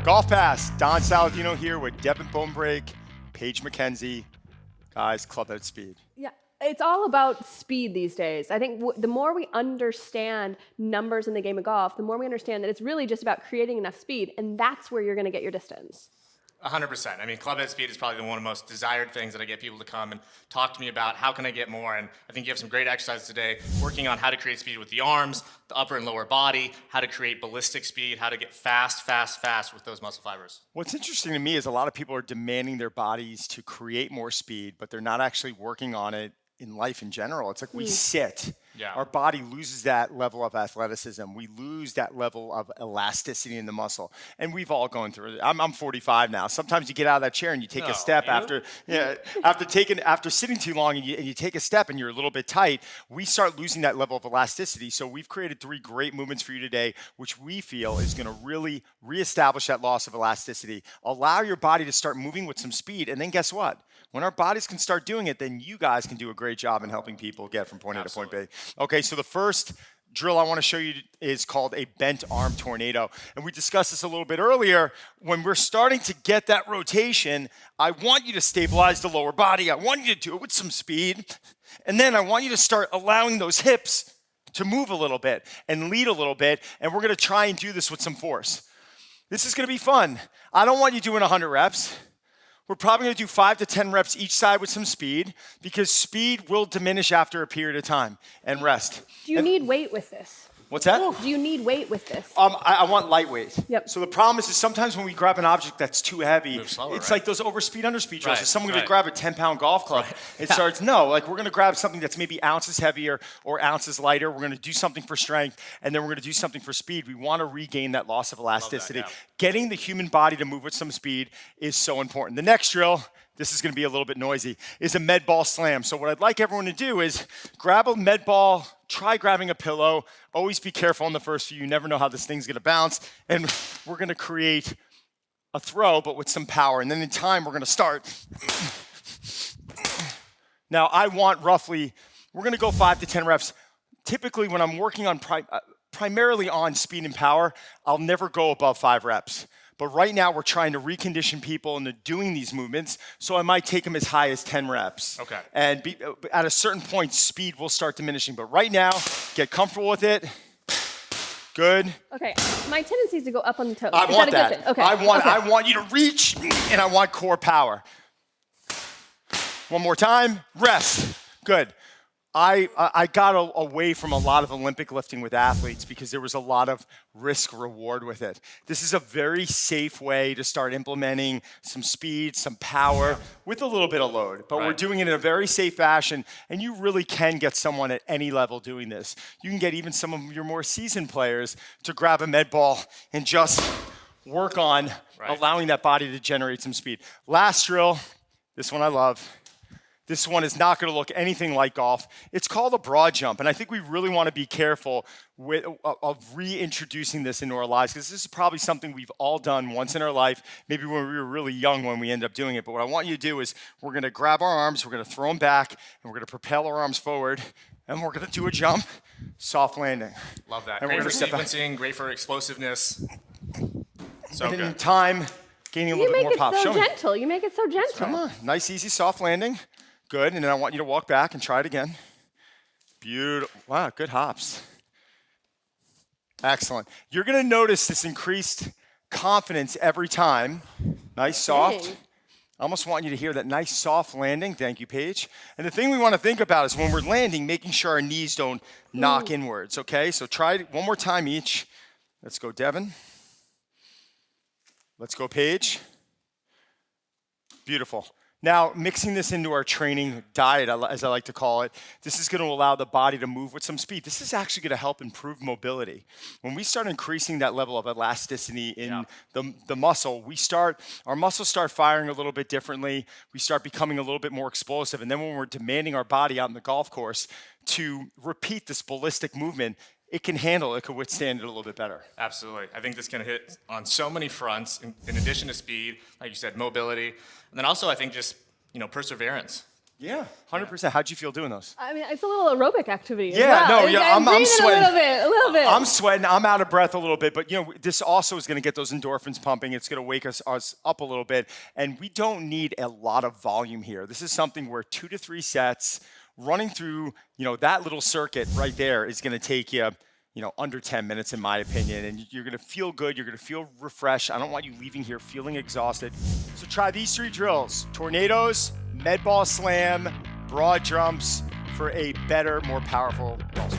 GolfPass, Don Saladino here with Devan Bonebrake, Paige Mackenzie, guys, Clubhead Speed. Yeah, it's all about speed these days. I think the more we understand numbers in the game of golf, the more we understand that it's really just about creating enough speed, and that's where you're going to get your distance. 100%. I mean, Clubhead Speed is probably one of the most desired things that I get people to come and talk to me about. How can I get more? And I think you have some great exercises today working on how to create speed with the arms, the upper and lower body, how to create ballistic speed, how to get fast with those muscle fibers. What's interesting to me is a lot of people are demanding their bodies to create more speed, but they're not actually working on it in life in general. It's like we sit. Yeah. Our body loses that level of athleticism. We lose that level of elasticity in the muscle. And we've all gone through it. I'm 45 now. Sometimes you get out of that chair and you take a step after sitting too long and you take a step and you're a little bit tight, we start losing that level of elasticity. So we've created 3 great movements for you today, which we feel is going to really reestablish that loss of elasticity, allow your body to start moving with some speed. And then guess what? When our bodies can start doing it, then you guys can do a great job in helping people get from point A to point B. Okay, so the first drill I want to show you is called a bent arm tornado. And we discussed this a little bit earlier. When we're starting to get that rotation, I want you to stabilize the lower body. I want you to do it with some speed. And then I want you to start allowing those hips to move a little bit and lead a little bit. And we're going to try and do this with some force. This is going to be fun. I don't want you doing 100 reps. We're probably going to do 5 to 10 reps each side with some speed because speed will diminish after a period of time and rest. Do you need weight with this? What's that? Do you need weight with this? I want lightweight. Yep. So the problem is sometimes when we grab an object that's too heavy, slower, it's right? like those overspeed, underspeed drills. Right, Is someone going right. to grab a 10-pound golf club? It starts, no, like we're going to grab something that's maybe ounces heavier or ounces lighter. We're going to do something for strength, and then we're going to do something for speed. We want to regain that loss of elasticity. yeah. Getting the human body to move with some speed is so important. The next drill, this is going to be a little bit noisy, is a med ball slam. So what I'd like everyone to do is grab a med ball, try grabbing a pillow. Always be careful on the first few. You never know how this thing's going to bounce. And we're going to create a throw, but with some power. And then in time, we're going to start. Now, I want roughly, we're going to go 5 to 10 reps. Typically, when I'm working on primarily on speed and power, I'll never go above 5 reps. But right now, we're trying to recondition people into doing these movements, so I might take them as high as 10 reps. Okay. And at a certain point, speed will start diminishing. But right now, get comfortable with it. Good. Okay, my tendency is to go up on the toes. I Is want that a good that. thing? Okay. I want you to reach, and I want core power. One more time. Rest. Good. I got away from a lot of Olympic lifting with athletes because there was a lot of risk reward with it. This is a very safe way to start implementing some speed, some power with a little bit of load. But we're doing it in a very safe fashion, and you really can get someone at any level doing this. You can get even some of your more seasoned players to grab a med ball and just work on allowing that body to generate some speed. Last drill, this one I love. This one is not going to look anything like golf. It's called a broad jump, and I think we really want to be careful of reintroducing this into our lives because this is probably something we've all done once in our life, maybe when we were really young when we end up doing it. But what I want you to do is we're going to grab our arms, we're going to throw them back, and we're going to propel our arms forward, and we're going to do a jump, soft landing. Love that. And Great we're for gonna step back. sequencing, great for explosiveness. So And then in good. time, gaining a little bit more pop. You Show make me. it so gentle. You make it so gentle. Come on. Nice, easy, soft landing. Good. And then I want you to walk back and try it again. Beautiful. Wow, good hops. Excellent. You're going to notice this increased confidence every time. Nice, soft. Dang. I almost want you to hear that nice, soft landing. Thank you, Paige. And the thing we want to think about is when we're landing, making sure our knees don't knock inwards, okay? So try it one more time each. Let's go, Devan. Let's go, Paige. Beautiful. Now, mixing this into our training diet, as I like to call it, this is going to allow the body to move with some speed. This is actually going to help improve mobility. When we start increasing that level of elasticity in the muscle, our muscles start firing a little bit differently. We start becoming a little bit more explosive. And then when we're demanding our body out in the golf course to repeat this ballistic movement, it can withstand it a little bit better. Absolutely. I think this can hit on so many fronts, in addition to speed, like you said, mobility. And then also I think just, perseverance. Yeah, 100%. How'd you feel doing those? I mean, it's a little aerobic activity. Yeah, as well. no, yeah, I'm I'm breathing sweating. a little bit. I'm sweating. I'm out of breath a little bit, but this also is going to get those endorphins pumping. It's going to wake us up a little bit, and we don't need a lot of volume here. This is something where 2 to 3 sets, running through, that little circuit right there is going to take you, under 10 minutes in my opinion, and you're going to feel good. You're going to feel refreshed. I don't want you leaving here feeling exhausted. So try these 3 drills: tornadoes, med ball slam, broad jumps for a better, more powerful golf swing.